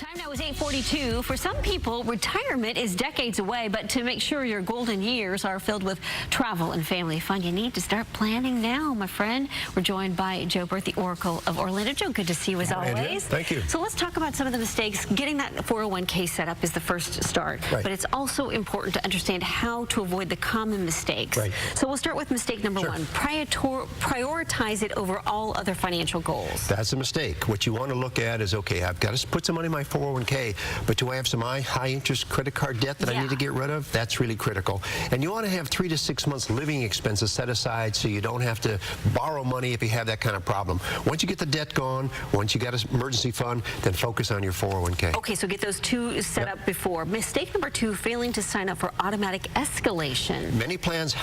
Time now is 8:42. For some people, retirement is decades away, but to make sure your golden years are filled with travel and family fun, you need to start planning now, my friend. We're joined by Joe Bert, the Oracle of Orlando. Joe, good to see you as always. Thank you. So let's talk about some of the mistakes. Getting that 401k set up is the first start, right. But it's also important to understand how to avoid the common mistakes. Right. So we'll start with mistake number one. Prioritize it over all other financial goals. That's a mistake. What you want to look at is, okay, I've got to put some money in my 401k, but do I have some high interest credit card debt that I need to get rid of? That's really critical. And you want to have 3 to 6 months living expenses set aside so you don't have to borrow money if you have that kind of problem. Once you get the debt gone, once you got an emergency fund, then focus on your 401k. Okay, so get those two set up before. Mistake number two, failing to sign up for automatic escalation. Many plans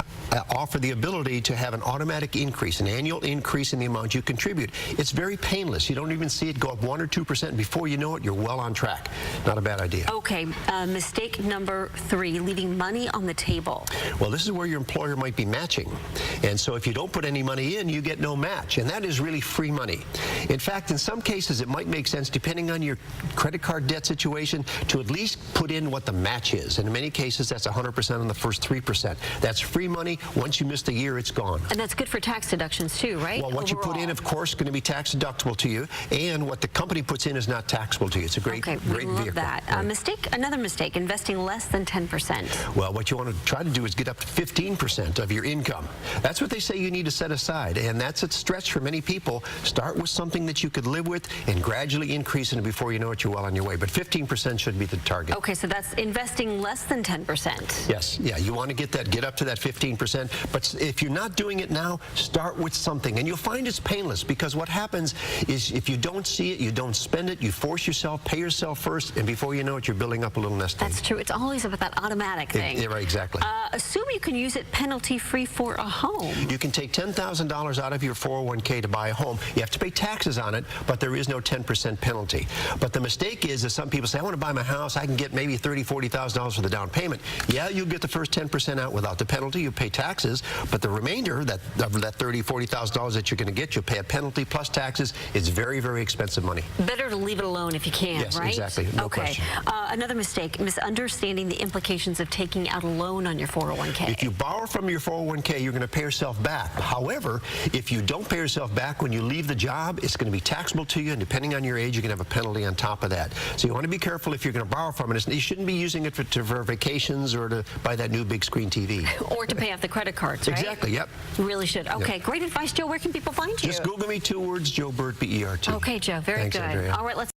offer the ability to have an automatic increase, an annual increase in the amount you contribute. It's very painless. You don't even see it go up 1 or 2%. Before you know it, you're well on track. Not a bad idea. Okay, mistake number three, leaving money on the table. Well, this is where your employer might be matching. And so if you don't put any money in, you get no match. And that is really free money. In fact, in some cases, it might make sense, depending on your credit card debt situation, to at least put in what the match is. And in many cases, that's 100% on the first 3%. That's free money. Once you miss a year, it's gone. And that's good for tax deductions too, right? Well, what you put in, of course, is going to be tax deductible to you. And what the company puts in is not taxable to you. It's a great, great vehicle. That. Right. Another mistake, investing less than 10%. Well, what you want to try to do is get up to 15% of your income. That's what they say you need to set aside, and that's a stretch for many people. Start with something that you could live with and gradually increase it, and before you know it, you're well on your way. But 15% should be the target. Okay, so that's investing less than 10%. Yes, yeah, you want to get up to that 15%, but if you're not doing it now, start with something, and you'll find it's painless, because what happens is if you don't see it, you don't spend it, you force yourself, pay yourself first, and before you know it, you're building up a little nest egg. That's true. It's always about that automatic thing. Yeah, right, exactly. Assume you can use it penalty-free for a home. You can take $10,000 out of your 401k to buy a home. You have to pay taxes on it, but there is no 10% penalty. But the mistake is that some people say, I want to buy my house, I can get maybe $30,000, $40,000 for the down payment. Yeah, you'll get the first 10% out without the penalty. You pay taxes, but the remainder, of that $30,000, $40,000 that you're going to get, you'll pay a penalty plus taxes. It's very, very expensive money. Better to leave it alone if you can, yes, right? Yes, exactly. No question. Another mistake, misunderstanding the implications of taking out a loan on your 401k. If you borrow from your 401k, you're going to pay yourself back. However, if you don't pay yourself back when you leave the job, it's going to be taxable to you, and depending on your age, you're going to have a penalty on top of that. So you want to be careful if you're going to borrow from it. You shouldn't be using it for vacations or to buy that new big screen TV. Or to pay off the credit cards, right? Exactly, yep. Really should. Okay, yep. Great advice, Joe. Where can people find you? Just Google me, 2 words, Joe Bert, B-E-R-T. Okay, Joe. Very Thanks, good. Andrea. All right, let's